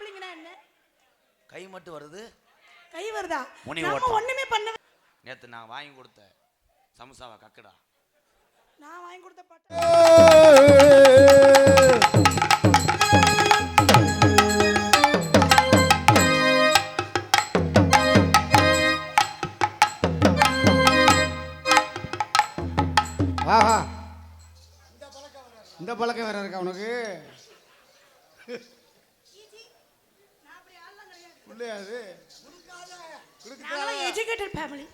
கப்ளிங்னா என்ன? கை மட்டும் வருது. கை வருதா? முனி நம்ம ஓட்டம். ஒண்ணுமே பண்ண. நேத்து நான் வாங்கி கொடுத்த சமோசாவை கக்குடா. நான் வாங்கி கொடுத்த பாட்டு. ஆஹா, இந்த பழக்கம் வேற இருக்கா உனக்கு?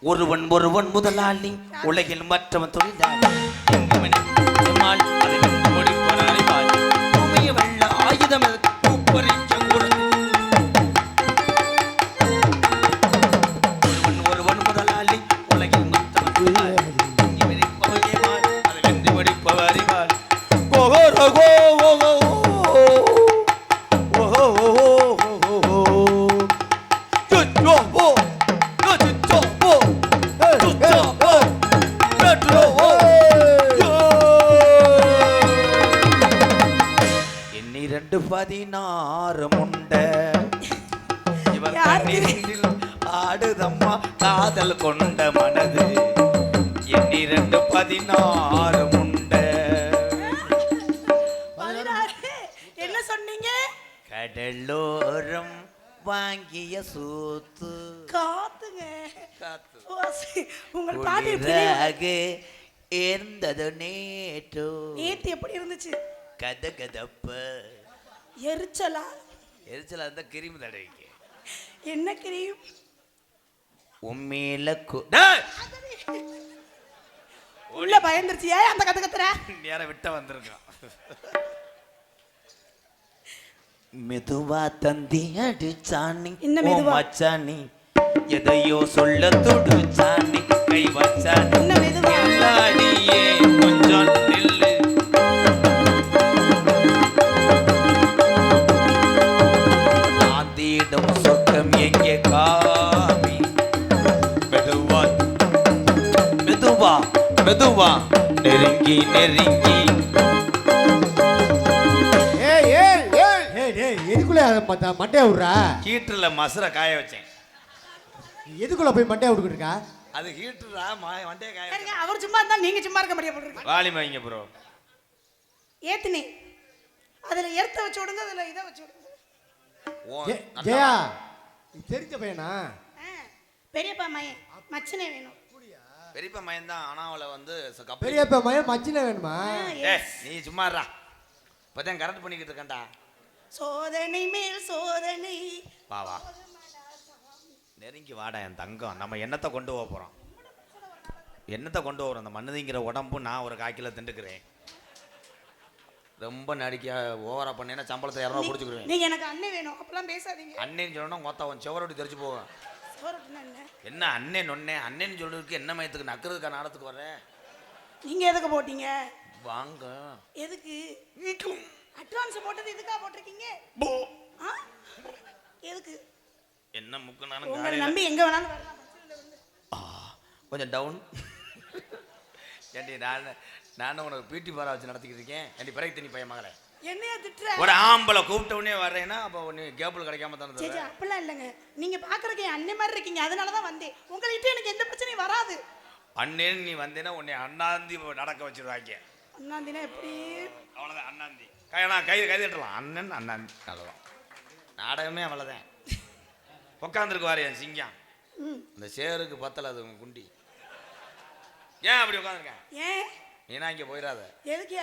ஒருவன் ஒருவன் முதலாளி, உலகில் மற்றவன் தொழிலாளி. ஆயுதம் ஒருவன் முதலாளி, உலகில் மற்றவன் தொழிலாளி. என்னிரண்டு 16 முண்டை இவர் கண்ணீரில் ஆடுதம்மா காதல் கொண்ட மனது. என்னிரண்டு 16 முண்டை. என்ன சொன்னீங்க? கடலோரம் வாங்கிய சூத்து காத்துங்க. காத்து உங்கள் பாட்டு இருந்தது நேற்று. நேத்து எப்படி இருந்துச்சு? கத கதப்ப எரிச்சலா? எரிச்சலா இருந்தா கிரீம் தடவிக்க. என்ன கிரீம்? உண்மையில உள்ள பயந்துருச்சு. ஏன் அந்த கத்த கத்துற? நேர விட்ட வந்திருக்கான். மெதுவா தந்தி அடிச்சானி மச்சானி, எதையோ சொல்ல தொடுச்சானி கை வச்சானி. எல்லாடியே கொஞ்சம் நில்லு. நாந்திடும் சொர்க்கம் எங்கே காமி. மெதுவா மெதுவா மெதுவா நெருங்கி நெருங்கி. எதுக்குள்ள மண்டையா விடுறா? ஹீட்டர்ல மசுரை காய வச்சேன். எதுக்குள்ள போய் மண்டையா விட்டுக்கிட்டு இருக்கா? அது ஹீட்டரா மண்டையை காய வச்சேன். அவர் சும்மா இருந்தா நீங்க சும்மா இருக்க முடியாது போட்டுருக்கீங்க. வாலிமா வைங்க ப்ரோ. ஏத்துனே அதுல எர்த்த வச்சு விடுங்க, அதுல இதை வச்சு விடுங்க. ஜெயா தெரிஞ்ச பையனா? பெரியப்பா மயன் மச்சனே வேணும். பெரியப்பா மயன் தான். ஆனா அவளை வந்து பெரியப்பா மயன் மச்சின வேணுமா? நீ சும்மா இருடா. இப்பதான் கரெக்ட் பண்ணிக்கிட்டு இருக்கேன்டா. சோதனை மேல் சோதனை. வா வா நெருங்கி வாடா என் தங்கம். நம்ம என்னத்தை கொண்டு போக போறோம்? என்னத்தை கொண்டு வரோம்? அந்த மண்ணுதிங்கிற உடம்பு நான் ஒரு 1/4 கிலோ திண்டுக்கிறேன். ரொம்ப நடிக்க ஓவரா பண்ணேன்னா சம்பளத்தை 200 பிடிச்சிக்கிறேன். நீங்க எனக்கு அண்ணன் வேணும் அப்பெல்லாம் பேசாதீங்க. அண்ணன் சொல்லணும் மொத்தம் அவன் செவரோடி தெரிச்சு போவேன். என்ன அண்ணன் ஒன்னே அண்ணன் சொல்றதுக்கு என்ன மயத்துக்கு நக்கிறதுக்கா நாடத்துக்கு வர்றேன். நீங்க எதுக்கு போட்டீங்க? வாங்க. எதுக்கு அட்வான்ஸ் போட்டது? எதுக்கா போட்டிருக்கீங்க? எதுக்கு? என்ன முக்குனாலும் உங்களை நம்பி எங்க வேணாலும் வரலாம். கொஞ்சம் டவுன். ஏண்டி நானும் உனக்கு பிடி பாரா வச்சு நடத்திக்கிட்டு இருக்கேன். ஏண்டி பிறகு தண்ணி பையன் மகளே என்னையா திட்டுற? ஒரு ஆம்பளை கூப்பிட்ட உடனே வர்றேன்னா அப்போ ஒன்று கேபிள் கிடைக்காம தானே. சரி அப்படிலாம் இல்லைங்க. நீங்க பாக்குறதுக்கு என் அண்ணன் மாதிரி இருக்கீங்க, அதனால தான் வந்தேன். உங்கள்கிட்ட எனக்கு எந்த பிரச்சனையும் வராது. அண்ணன் நீ வந்தேன்னா உன்னை அண்ணாந்தி நடக்க வச்சிருவாங்க. அண்ணாந்தினா எப்படி? அவ்வளோதான் அண்ணாந்தி. கை தட்டலாம். அண்ணன் அண்ணாந்தி அவ்வளோதான். நாடகமே அவ்வளோதான். உட்காந்துருக்கு வாரு என் சிங்கம். இந்த சேருக்கு பத்தல அது குண்டி. ஏன் அப்படி உட்காந்துருக்கேன்? ஏன் நீனா இங்கே போயிடாத. எதுக்கு?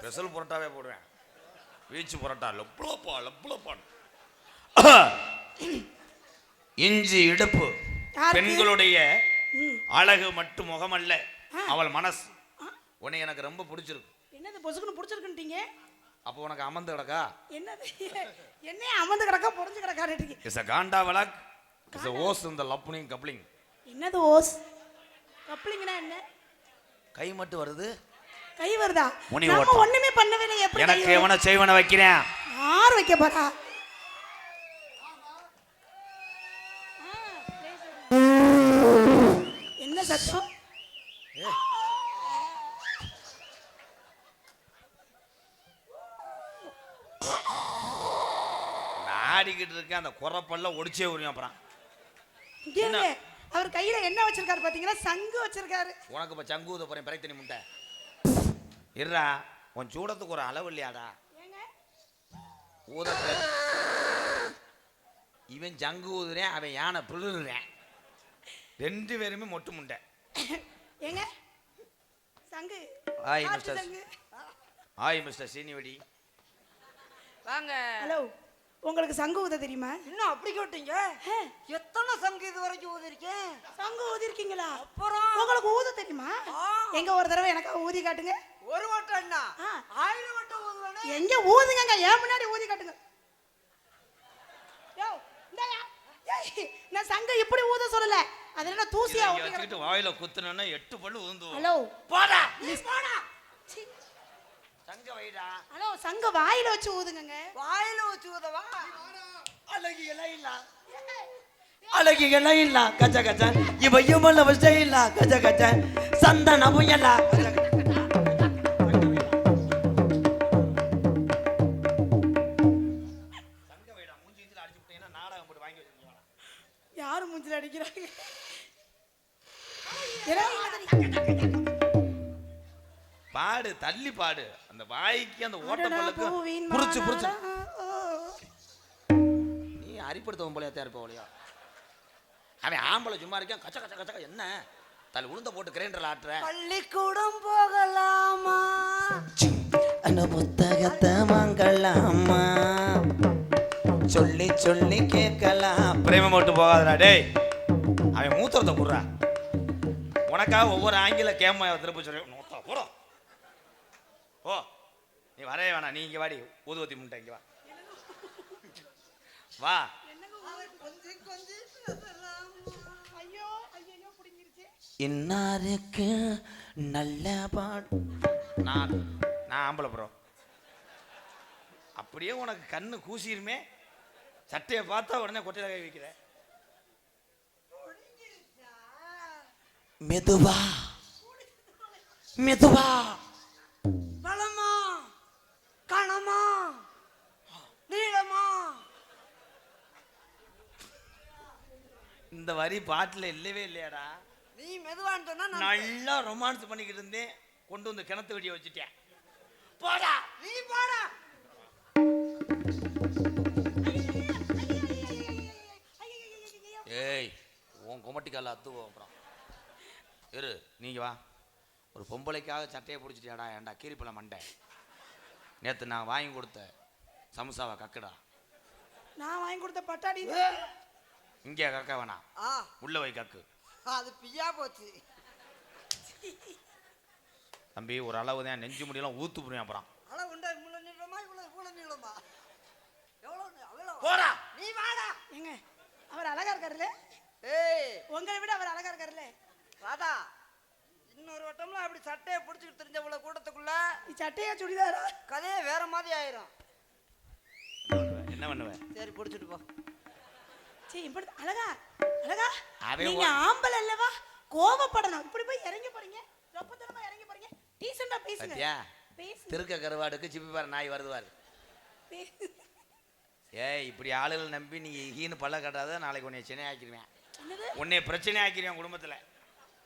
ஸ்பெஷல் புரோட்டாவே போடுவேன். வீச்சு புரோட்டா லப்புலப்பா லப்புலப்பான். இஞ்சி இடுப்பு பெண்களுடைய அழகு மட்டும் முகமல்ல, அவள் மனசு. உன்னை எனக்கு ரொம்ப பிடிச்சிருக்கு. என்னது பொசுக்குன்னு பிடிச்சிருக்குன்றீங்க? அப்போ உனக்கு அமர்ந்து கிடக்கா? என்னது என்ன அமர்ந்து கிடக்கா புரிஞ்சு கிடக்கா? இஸ் a காண்டா வலக் is a hose in the லப்னிங் கப்ளிங். என்னது ஓஸ்? கப்ளிங்னா என்ன? கை மட்டும் வருது. கை வருதா? முனி நம்ம ஓட்டம். ஒண்ணுமே பண்ணவே இல்லை. எப்படி எனக்கு எவனை செய்வன வைக்கிறேன்? யார் வைக்க போறா? என்ன சத்தம்? ஆடிக்கிட்டு இருக்கேன், அந்த குறப்பல்ல ஒடிச்சே உரியும். அப்புறம் இங்க அவர் கையில என்ன வச்சிருக்காரு பாத்தீங்களா? சங்கு வச்சிருக்காரு. உனக்கு இப்ப சங்கு ஊத போறேன், பிறகு தண்ணி முட்டை இருடா. உன் சூடத்துக்கு ஒரு அளவு இல்லையாடா? ஊதத்தை இவன் சங்கு ஊதுறேன், அவன் யானை பிள்ளுறேன், 2 பேருமே மொட்டு முண்டை. ஏங்க சங்கு. ஹாய் மிஸ்டர், ஹாய் மிஸ்டர் சீனிவடி வாங்க. ஹலோ, உங்களுக்கு சங்கு ஊத தெரியுமா? இன்னும் அப்படி கேட்டீங்க? எத்தனை சங்கு இது வரைக்கும் ஊதிருக்கேன். சங்கு ஊதிருக்கீங்களா? அப்புறம் உங்களுக்கு ஊத தெரியுமா? எங்க ஒரு தடவை எனக்கு ஊதி காட்டுங்க. ஒரு வட்டம் என்ன 1000 வட்டம் ஊதுவானே. எங்க ஊதுங்க, ஏன் முன்னாடி ஊதி காட்டுங்க. யோ இந்தாயா, ஏய் நான் சங்க இப்படி ஊத சொல்லல, அது என்ன தூசியா ஊத்திட்டு வாயில குத்துனேன்னா 8 பல்லு ஊந்து. ஹலோ போடா நீ போடா. சங்க வைடா. ஹலோ சங்க வாயில வச்சு ஊதுங்கங்க. வாயில வச்சு ஊதவா? அழகியெல்லாம் இல்ல, அழகியெல்லாம் இல்ல, கச்ச கச்ச இவ இவள வச்ச இல்ல, கச்ச கச்ச சந்தன புயலா. யாரு மூஞ்சில அடிக்கிறாங்க? பாடு, தள்ளி பாடு. அந்த வாய்க்கு அந்த ஓட்ட பல்லுக்கு புடிச்சு புடிச்சு. நீ அரிப்படுத்தவன் போலயா தேர்ப்ப போலயா? அவன் ஆம்பளை சும்மா இருக்கான், கச்ச கச்ச கச்ச. என்ன தலை உளுந்த போட்டு கிரைண்டர்ல ஆட்டுற? பள்ளிக்கூடம் போகலாமா? அந்த புத்தகத்தை வாங்கலாமா? சொல்லி சொல்லி கேட்கலாம். பிரேம மட்டும் போகாதடா டேய். அவன் மூத்திரத்தை குடுறா. உனக்காக ஒவ்வொரு ஆங்கில கேம திருப்பி சொல்றேன். போறோம் ஓ, நீ வரவே வேணாம், நீ இங்க வாடி. ஊதுவத்தி முட்டை இங்க வா, வா. ஐயோ ஐயோ புடிங்கிருச்சு. இன்னாருக்கு நல்ல பாடு. நான் ஆம்பளை ப்ரோ. அப்படியே உனக்கு கண்ணு கூசிருமே, சட்டையை பார்த்தா உடனே கொட்டையில கை வைக்கிற. மெதுவா மெதுவா. பலமா கணமா நீளமா? இந்த வரி பாட்டுல இல்லவே இல்லையாடா? நீ மெதுவான்னு சொன்னா நல்லா ரொமான்ஸ் பண்ணிக்கிட்டு இருந்தேன், கொண்டு வந்து கிணத்து வெடிய வச்சுட்டேன். போடா நீ போடா. ஏய், உன் குமட்டிக்கால அத்துவோம். அப்புறம் இரு, நீங்க வா. ஒரு பொம்பளைக்காக சட்டையை பிடிச்சிட்டியாடா? ஏன்டா கீரிப்பழ மண்டை, நேற்று நான் வாங்கி கொடுத்த சமுசாவை கக்குடா. நான் வாங்கி கொடுத்த பட்டாடி இங்கே கக்க வேணாம், உள்ள வை கக்கு. அது பியா போச்சு தம்பி. ஒரு அளவு தான், நெஞ்சு முடியெல்லாம் ஊத்து புரியும். அப்புறம் அளவு உண்டா? இவ்வளவு நீளமா இவ்வளவு நீளமா? எவ்வளவு? போடா நீ வாடா. ஏங்க அவர் அழகா இருக்காருல்ல? ஏய், உங்களை விட அவர் அழகா இருக்காருல்ல? ராதா, இன்னொரு வட்டம்லாம் அப்படி சட்டையை பிடிச்சிட்டு தெரிஞ்ச உள்ள கூட்டத்துக்குள்ள சட்டையா சுடிதாரா? கதையே வேற மாதிரி ஆயிரும். என்ன பண்ணுவேன்? சரி, பிடிச்சிட்டு போ. சீ, இப்படி அழகா அழகா. அவன் நீங்க ஆம்பளை அல்லவா, கோவப்படணும். இப்படி போய் இறங்கி போறீங்க, ரொப்பத்தனமா இறங்கி போறீங்க. டீசெண்டா பேசுங்க. சத்யா, பேசுங்க. திருக்க கருவாடுக்கு சிப்பி பாரு நாய் வருதுவாரு. ஏய், இப்படி ஆளுகளை நம்பி நீ ஈன்னு பல்ல கட்டாத, நாளைக்கு உன்னை சென்னை ஆக்கிடுவேன். உன்னை பிரச்சனை ஆக்கிடுவேன் குடும்பத்தில்.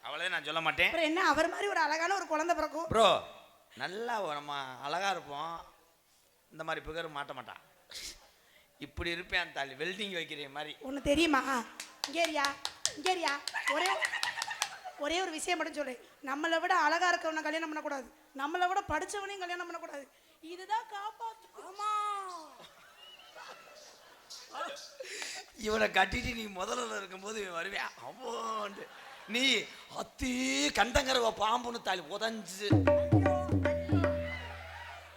அவ்வளோதான், நான் சொல்ல மாட்டேன். அப்புறம் என்ன, அவர் மாதிரி ஒரு அழகான ஒரு குழந்தை பிறக்கும். ப்ரோ, நல்லா நம்ம அழகா இருப்போம், இந்த மாதிரி பிகர் மாட்ட மாட்டான். இப்படி இருப்பேன் அந்த தாலி, வெல்டிங் வைக்கிற மாதிரி. ஒன்று தெரியுமா? இங்கேரியா இங்கேரியா, ஒரே ஒரு விஷயம் மட்டும் சொல்லு. நம்மளை விட அழகா இருக்கவனை கல்யாணம் பண்ணக்கூடாது, நம்மளை விட படிச்சவனையும் கல்யாணம் பண்ணக்கூடாது. இதுதான் காப்பாத்து. ஆமா, இவனை கட்டிட்டு நீ முதல்ல இருக்கும்போது இவன் வருவேன். அம்மோண்டு நீ அத்தி கண்டங்கரவ பாம்புன்னு தாலி உதஞ்சு.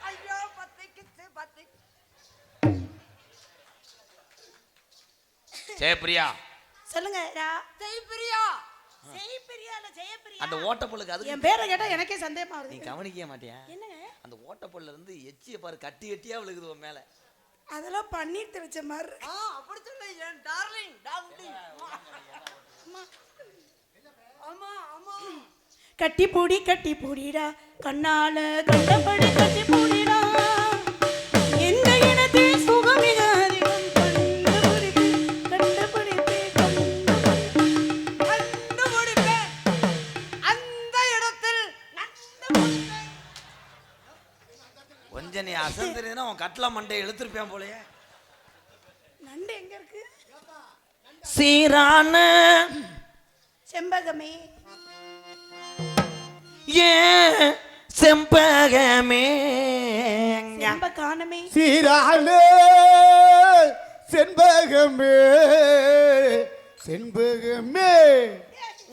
ஐயோ, பத்திக்கிச்சு பத்தி. ஜெயப்பிரியா, சொல்லுங்க. ஜெயப்பிரியா. ஜெயப்பிரியா இல்ல ஜெயப்பிரியா? அந்த ஓட்டப்பொல்லுக்கு அது என் பேரை கேட்டா எனக்கே சந்தேகமா நீ வருது. கவனிக்க மாட்டியா? என்னங்க அந்த ஓட்டப்பொல்ல இருந்து எச்சிய பாரு, கட்டி கட்டியா விழுகுது உன் மேல. அதெல்லாம் பண்ணிட்டு வச்ச மாதிரி இருக்கு. அப்படி சொல்லு என் டார்லிங். ஆமா ஆமா. கட்டி பூடிடா, கண்ணால கண்டபடி கட்டி பூடிடா, எந்த இடத்தில் சுகம் மிக அதிகம் கட்ல மண்டை இழுத்துருப்பேன் போலயே. நண்டு எங்க இருக்கு? சீரான செம்பகமே ஏன் செம்பகமே செம்ப காணமே சீராளே செண்பகமே செண்பகமே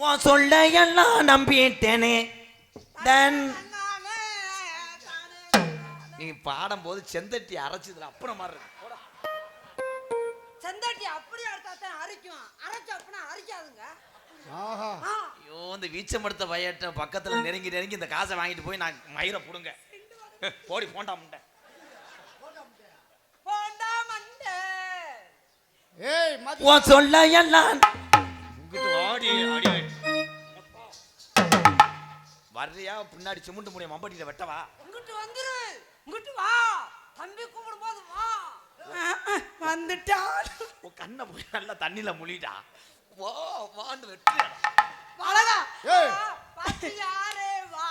உன் சொல்ல எல்லாம் நம்பிட்டேனே தன் நீ பாடும்போது செந்தட்டி அரைச்சதுல அப்புறம் மாதிரி இருக்கு. போடா. செந்தாட்டி அப்படி அரைச்சாத்தான் அரைக்கும். அரைச்சு அப்படின்னா அரைக்காதுங்க. ஆஹா ஐயோ இந்த வீச்சமடுத்த வயட்ட பக்கத்துல நெருங்கி நெருங்கி இந்த காசை வாங்கிட்டு போய் நான் மயிரை புடுங்க. போடி போண்டா முண்டை. போண்டா மண்டை. ஏய் உன் சொல்ல எல்லாம் இங்கிட்டு ஆடி ஆடி வர்றியா பின்னாடி சிமுண்டு முடிய மம்பட்டியில வெட்டவா? இங்கிட்டு வந்துரு. இங்கிட்டு வா. தம்பி கூப்பிடும் போது வா. வந்துட்டான். உன் கண்ணை போய் நல்லா தண்ணியில முழிடா. வா வாண்டு வெட்டு. அழகா ஏய் பாத்தியாரே வா.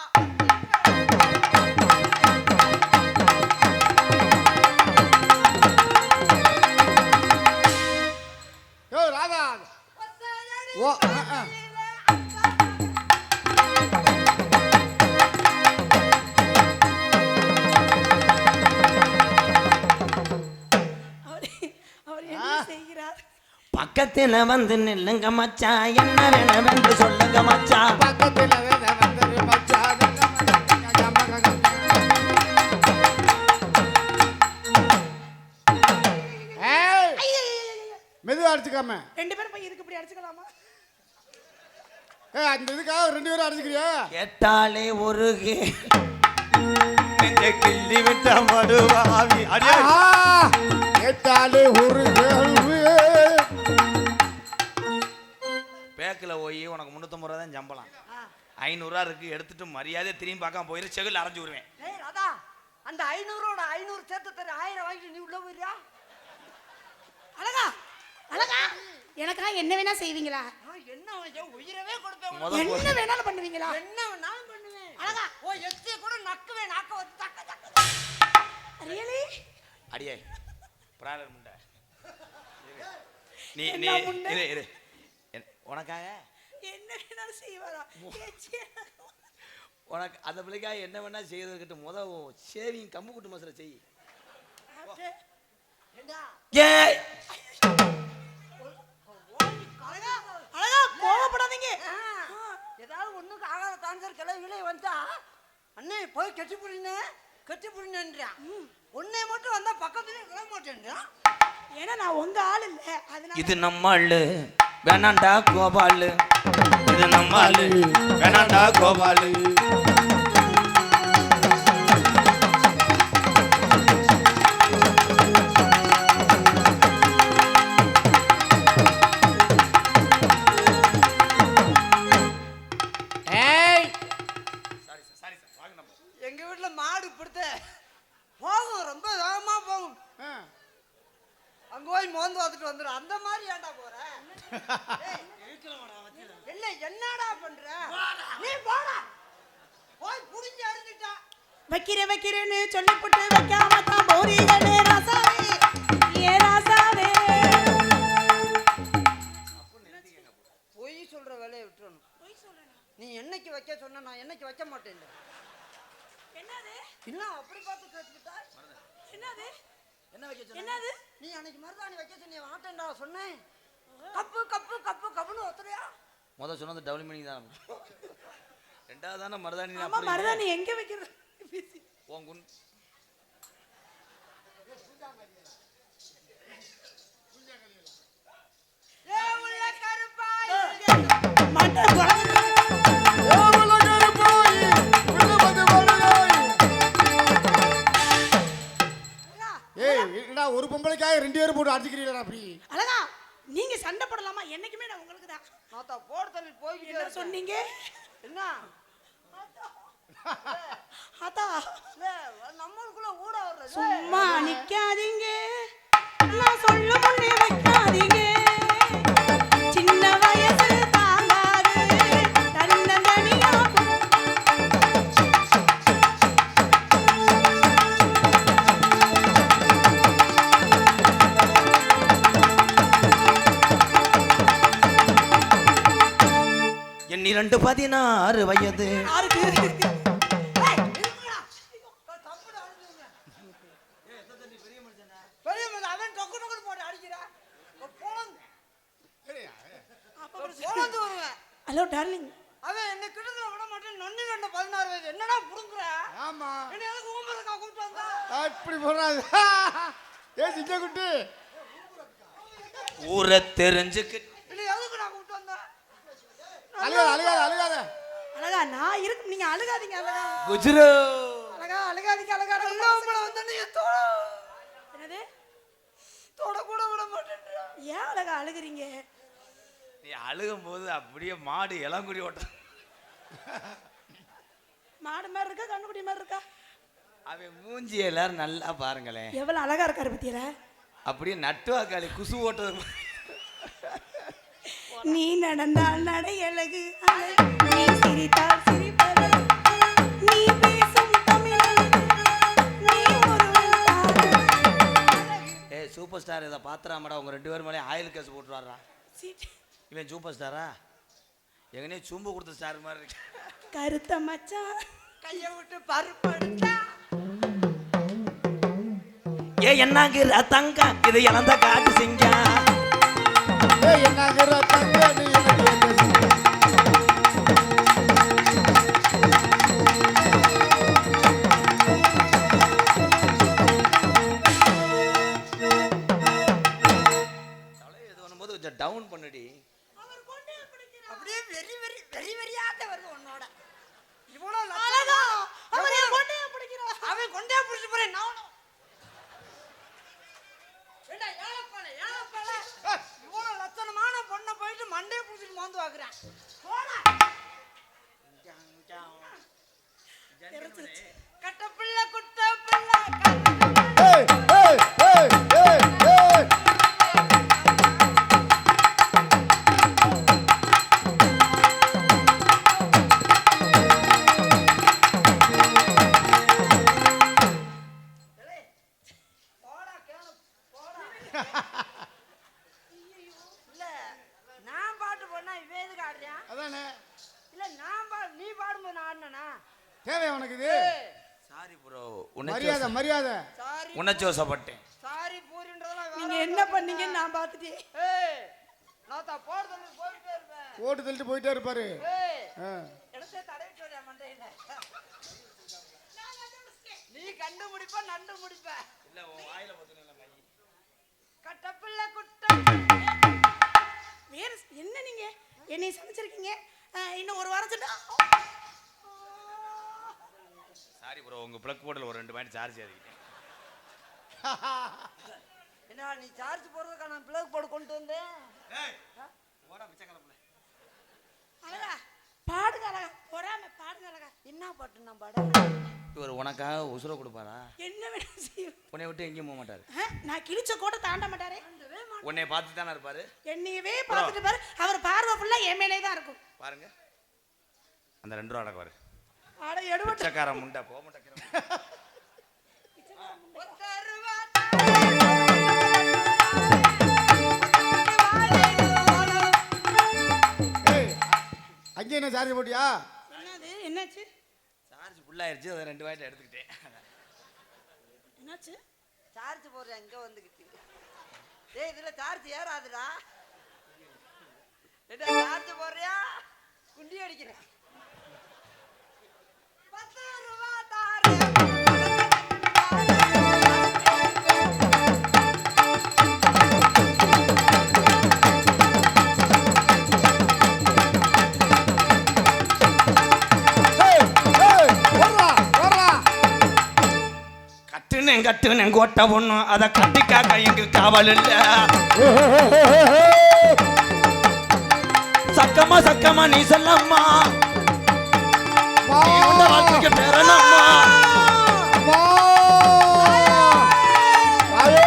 ஏய் ராதா ஓ அவர் என்ன செய்கிறார்? பக்கத்துல வந்து நில்லுங்க மச்சான் என்ன வேணும் என்று சொல்லுங்க மச்சான் பக்கத்துல வந்து மச்சான் ஏய் மெதுவா அடிச்சுக்காம ரெண்டு பேரும் போய் இதுக்கு இப்படி அடிச்சுக்கலாமா? ஏய் அந்த இதுக்காக ரெண்டு பேரும் அடிச்சுக்கிறியா? கேட்டாலே ஒரு கிள்ளி விட்ட மடுவாவி அடியே. கேட்டாலே ஒரு கேள்வி பேக்கில் போய் உனக்கு 350 ரூபா தான் சம்பளம். 500 ரூபா இருக்கு எடுத்துட்டு மரியாதை திரும்பி பார்க்காம போயிரு. செகுல் அரைஞ்சு விடுவேன். ஏய் ராதா, அந்த 500ஓட 500 சேர்த்து தர 1000 வாங்கிட்டு நீ உள்ள போயிரியா? அழகா அழகா எனக்கா என்ன வேணா செய்வீங்களா? என்ன உனக்கு உயிரவே கொடுப்பேன். என்ன வேணாலும் பண்ணுவீங்களா? என்ன வேணாலும் பண்ணுவேன். அழகா ஓ எத்திய கூட நக்குவேன். நாக்க வந்து தக்க தக்க. ரியலி அடியே பிராலர் முண்டை. நீ என்ன நீ முண்டை? இரு இரு உனக்காக என்ன வேணாலும் செய்வாரா? உனக்கு அந்த பிள்ளைக்காக என்ன வேணா செய்யறதுக்கிட்ட சேவிங் கம்பு குட்டு மசாலா செய். ஏய் அழகா அழகா கோவப்படாதீங்க. ஏதாவது ஒண்ணுக்கு ஆகாத தான்சர் கிளவிகளே வந்தா அண்ணே போய் கெட்டி புடினேன்றான். உன்னை மட்டும் வந்தா பக்கத்துலயே விட மாட்டேன்றான். ஏன்னா நான் உங்க ஆள் இல்ல. அதனால இது நம்ம ஆளு வேணாண்டா கோபாலு இது நம்ம ஆளு வேணாண்டா கோபாலு. எங்க வீட்டுல மாடு பிடித்த போகும், ரொம்ப வேகமா போகும். அங்க போய் மோந்து பார்த்துட்டு வந்துடும். அந்த மாதிரி ஏன்டா போற? இல்ல என்னடா பண்ற நீ? போடா போய் புடிஞ்சு அடிச்சுட்டா. வைக்கிறேன்னு சொல்லி போட்டு வைக்காம தான் போறீங்களே ராசாவே. ஏ ராசாவே பொய் சொல்ற வேலையை விட்டுறணும். நீ என்னைக்கு வைக்க சொன்ன, நான் என்னைக்கு வைக்க மாட்டேன். என்னது இன்னும் அப்படி பார்த்து கேட்டுக்கிட்டா. என்னது என்ன வைக்க சொன்ன? என்னது நீ அன்னைக்கு மருதாணி வைக்க சொன்னிய மாட்டேன்டா சொன்னேன். கப்பு கப்பு கப்பு கப்புன்னு ஒத்துறியா? சொன்னது டபுள் மீனிங் தான். ரெண்டாவது தானே மருதாணி. ஆமா மருதாணி எங்க வைக்கிறது? உன் குண் ஏ உள்ள கருப்பாய் மண்டை குழம்பு. ஏய் என்னடா ஒரு பொம்பளைக்காக ரெண்டு பேரும் போட்டு அடிச்சுக்கிறீங்களா அப்படி? அழகா நீங்க சண்டை போடலாமா? என்னைக்குமே நான் உங்களுக்கு தான். நாத்தா போட தள்ளி போய்கிட்டே என்ன இருக்க. சொன்னீங்க? என்ன ஆத்தா நம்மளுக்குள்ள ஊட வர்றது. சும்மா நிக்காதீங்க, நான் சொல்லும் முன்னே வைக்காதீங்க. சின்ன வயசு தாங்காது தன்னந்தனியா. 16 வயது. யாருக்கு பெரிய மனுஷன், அவன் டொக்கு டொக்குன்னு போட்டு அடிக்கிறா. பொழந்து வருவேன். ஹலோ டார்லிங், அவன் என்ன கிட்டத்துல விட மாட்டேன். நொண்ணி கண்ட 16 வயது என்னடா புடுங்குற? ஆமா என்ன எதுக்கு ஊம்பருக்கா கூப்பிட்டு வந்தா? அப்படி போறாது. ஏ சிங்க குட்டி ஊரை தெரிஞ்சுக்கு என்ன எதுக்கு நான் கூப்பிட்டு வந்தா? அழுகாத அழுகாத அழுகாத. அழகா நான் இருக்கு, நீங்க அழுகாதீங்க. அழகா குஜ்ரோ அழகா அழுகாதீங்க. அழகா நல்லா உங்களை வந்து நீ என்னது தொட கூட விட மாட்டேன்றா. ஏன் அழகா அழுகுறீங்க? நீ அழுகும் போது அப்படியே மாடு இளங்குடி ஓட்ட மாடு மாதிரி இருக்கா கண்ணுக்குட்டி மாதிரி இருக்கா? அவன் மூஞ்சி எல்லாரும் நல்லா பாருங்களேன். எவ்வளவு அழகா இருக்காரு பத்தியில. அப்படியே நட்டுவாக்காளி குசு ஓட்டது. நீ நடந்தால் நடை அழகு அழகு, நீ சிரித்தால் சிரிப்பழகு, நீ பேசும் தமிழ் அழகு, நீ ஒருவன் தாரகை. ஏ சூப்பர் ஸ்டார் இதை பாத்துறாமடா, உங்க 2 பேர் மேலே ஆயில் கேஸ் போட்டு வர்றா. சீட்டு. இவன் சூப்பர் ஸ்டாரா? எங்கனே சும்பு கொடுத்த ஸ்டார் மாதிரி இருக்கு. கருத்த மச்சான் கையை விட்டு பருப்பு எடுத்தா. ஏ என்னங்கிற தங்க இது இழந்த காட்டு சிங்க. ஏ என்னங்கிற தங்க நீ எனக்கு என்ன சிங்க. இது பண்ணும்போது கொஞ்சம் டவுன் பண்ணுடி. அப்படியே வெறி வெறி வெறி வெறியாட்ட வருது உன்னோட. இவ்வளவு அழகா லட்சணமா அவன் என் கொண்டையை பிடிக்கிறான். அவன் கொண்டே பிடிச்சு போறேன் நானும். ஏண்டா ஏழப்பாளே ஏழப்பாளே, இவ்வளவு லட்சணமான பொண்ணை போயிட்டு மண்டே பிடிச்சிட்டு மோந்து வாக்குறேன். போடா தெரிஞ்சிருச்சு. கட்ட பிள்ளை குட்ட பிள்ளை ஏய் ஏய் ஏய் ஏய் ஏய். போடா கேளு போடா. இல்ல நான் பாட்டு போனா இவன் எதுக்கு ஆடுறியான்? அதானே இல்ல நீ பாடும்போது நான் ஆடினா? தேவையா உனக்கு இது? சாரி ப்ரோ, மரியாதை மரியாதை. சாரி உணர்ச்சிவசப்பட்டேன். சாரி பூரின்றதெல்லாம் நீங்க என்ன பண்ணீங்கன்னு நான் பார்த்துட்டேன். ஏய் நான் தான் போறதுல போயிட்டே இருப்பேன். ஓட்டு தள்ளிட்டு போயிட்டே இருப்பாரு. ஏய் ஆ. எடுத்தே தடவிட்டு வரியா மண்டையில? நீ கண்டு முடிப்ப நண்டு முடிப்ப. இல்ல உன் வாயில பத்துனல மை. கட்டப்பிள்ளை குட்ட வேற என்ன நீங்க என்னை சமைச்சிருக்கீங்க? இன்னும் ஒரு வாரம் சொன்னா சாரி ப்ரோ, உங்க பிளக் போர்டில் ஒரு 2 பாயிண்ட் சார்ஜ் ஏறிக்கிட்டேன். என்ன நீ சார்ஜ் போடுறதுக்கா நான் பிளக் போட்டு கொண்டு வந்தேன். ஓடா பிச்சைக்கிழமை. அழகா பாடுங்க அழகா, பொறாம பாடுங்க அழகா. என்ன பாட்டு நான் பாட? இவர் உனக்காக உசுர கொடுப்பாரா? என்ன வேணும் செய்யும்? உன்னை விட்டு எங்கேயும் போக மாட்டாரு. நான் கிழிச்ச கூட தாண்ட மாட்டாரே. உன்னை பார்த்து தானே இருப்பாரு. என்னையவே பார்த்துட்டு பாரு, அவர் பார்வை ஃபுல்லா என் மேலே தான் இருக்கும். பாருங்க அந்த 2 ரூபா அடக்குவாரு. ஆட எடுவட்ட பிச்சைக்கார முண்டை போக மாட்டேங்கிறேன். ஏய் அங்கே என்ன சார்ஜ் போட்டியா? என்னது என்னாச்சு? சார்ஜ் ஃபுல்லாயிருச்சு, அதை 2 பாயிண்ட் எடுத்துக்கிட்டேன். என்னாச்சு? சார்ஜ் போடுறேன் எங்க வந்துகிட்டு. டேய் இதுல சார்ஜ் ஏறாதுடா. என்ன சார்ஜ் போடுறியா? குண்டி அடிக்கிறேன். 10 ரூபா தாரேன். ஏய் ஏய் வரா வரா. கட்டுனேன் கோட்டை ஒண்ணும் அதை கட்டிக்காக்க எங்க காவல் இல்ல. சக்கமா நீ சொல்லம்மா, நீ உண்ட வாழ்க்கைக்கு பேரனம்மா. அம்மா ஆயே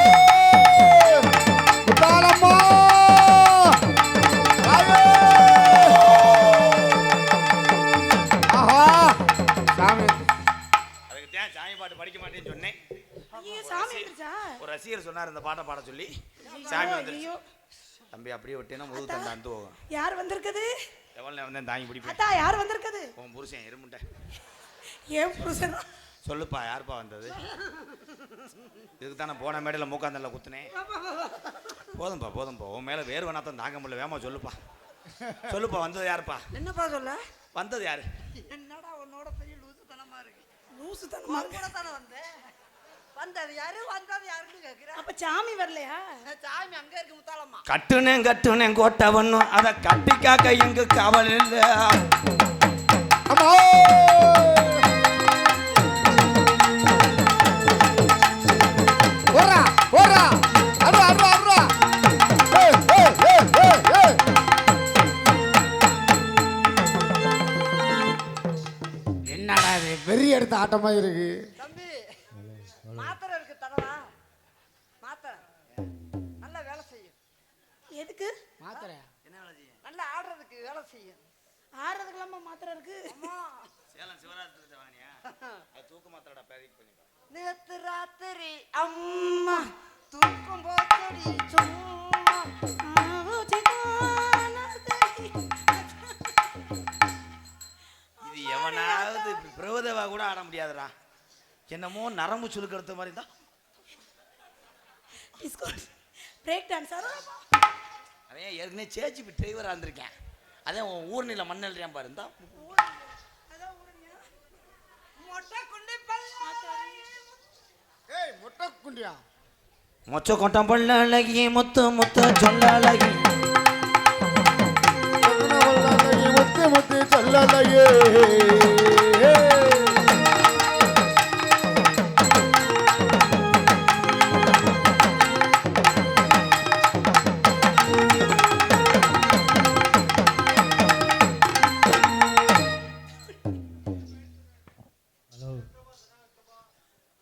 குட்டாலம்மா ஆயே. ஆஹா சாமி. அதுக்கு தான் சாமி பாட்டு படிக்க மாட்டேன்னு சொன்னேன். ஐயோ சாமி வந்துருச்சா? ஒரு ரசிகர் சொன்னார் இந்த பாட்டை பாட சொல்லி. சாமி வந்துருச்சு. ஐயோ தம்பி அப்படியே விட்டேன்னா முதுகு தண்டை அந்து போகும். யார் வந்திருக்குது? எவ்வளோ நேரம் தான் தாங்கி பிடிப்பேன். அதான் யார் வந்திருக்குது? உன் புருஷன் எருமுண்டை. ஏன் புருஷன்? சொல்லுப்பா, யாருப்பா வந்தது? இதுக்கு தானே போன மேடையில் மூக்காந்தல்ல குத்துனேன். போதும்பா போதும்பா, உன் மேலே வேறு வேணாத்தான் தாங்க முடியல. வேமா சொல்லுப்பா சொல்லுப்பா, வந்தது யாருப்பா? என்னப்பா சொல்ல? வந்தது யாரு? என்னடா உன்னோட பெரிய லூசுத்தனமா இருக்கு. லூசுத்தனமா இருக்கு. கூட தானே வந்தேன். வந்தது யாரு வந்தது யாருன்னு கேட்குறேன். அப்ப சாமி வரலையா? சாமி அங்கே இருக்கு முத்தாளம்மா. கட்டுனேன் கோட்டை ஒண்ணும் அதை கட்டி காக்க எங்க காவல் இல்லை. அம்மா ஓரா ஓரா அருவா அருவா அருவா. ஏய் ஏய் ஏய் ஏய் ஏய். என்னடா இது வெறி எடுத்த ஆட்டமா இருக்கு. தம்பி மாத்திரை இருக்கு தரவா? மாத்திரை நல்லா வேலை செய்யும். எதுக்கு? மாத்திரையா? என்ன வேலை செய்யும்? நல்லா ஆடுறதுக்கு வேலை செய்யும். ஆறதுக்கெல்லாமா மாத்திரை இருக்கு? அம்மா சேலம் சிவராத்திரி வாங்கினியா? அது தூக்க மாத்திரடா, பேரிக் பண்ணி நேத்து ராத்திரி அம்மா தூக்கும் போத்தடி சும்மா. இது எவனாவது பிரபுதேவா கூட ஆட முடியாதுடா. என்னமோ நரம்பு சுழுக்கிறது மாதிரி தான். Break dancer. அவன் ஏற்கனவே சேச்சி டிரைவராக இருந்திருக்கேன். அதான் உன் ஊர்நில மண்ணல்றியான் பாரு. இருந்தா மொட்டை குண்டி பல்ல. ஏய் முட்டை குண்டியா? மொச்ச கொட்டம் பள்ள அழகி முத்து முத்து சொல்ல அழகி. முத்து முத்து சொல்லலையே.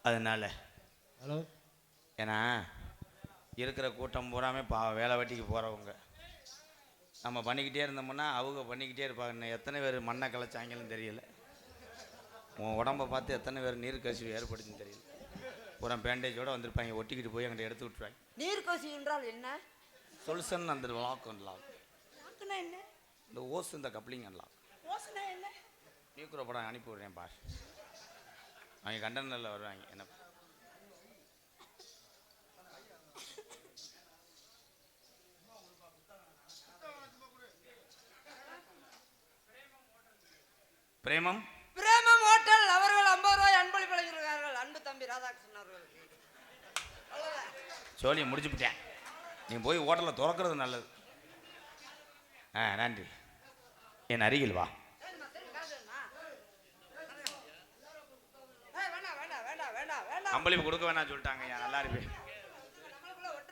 அதனால ஏன்னா இருக்கிற கூட்டம் பூராமே வேலை வெட்டிக்கு போகிறவங்க. நம்ம பண்ணிக்கிட்டே இருந்தோம்னா அவங்க பண்ணிக்கிட்டே இருப்பாங்க. இன்னும் எத்தனை பேர் மண்ணை கலைச்சாங்கன்னு தெரியல. உன் உடம்பை பார்த்து எத்தனை பேர் நீர் கசிவு ஏற்படுச்சுன்னு தெரியல. பூரா பேண்டேஜோடு வந்திருப்பாங்க, ஒட்டிக்கிட்டு போய் அங்கிட்ட எடுத்து விட்டுருவாங்க. நீர் கசி என்றால் என்ன? சொல்யூஷன் அந்த லாக் லாக் என்ன? இந்த ஓஸ் இந்த கப்ளிங் லாக். ஓசனா என்ன? நியூக்ரோ படம் அனுப்பி விடுறேன் பார். அவங்க கண்டனரில் வருவாங்க. என்ன பிரேமம் பிரேமம் ஹோட்டல் அவர்கள் 50 ரூபாய் அன்பளிப்பு வழங்கியிருக்கிறார்கள். அன்பு தம்பி ராதாகிருஷ்ணன் அவர்களுக்கு. சோழியை முடிச்சுவிட்டேன். நீ போய் ஹோட்டலில் திறக்கிறது நல்லது. நன்றி. என் அருகில் வா. அம்பளிப்பு கொடுக்க வேணாம் சொல்லிட்டாங்க. நல்லா இருப்பேன்.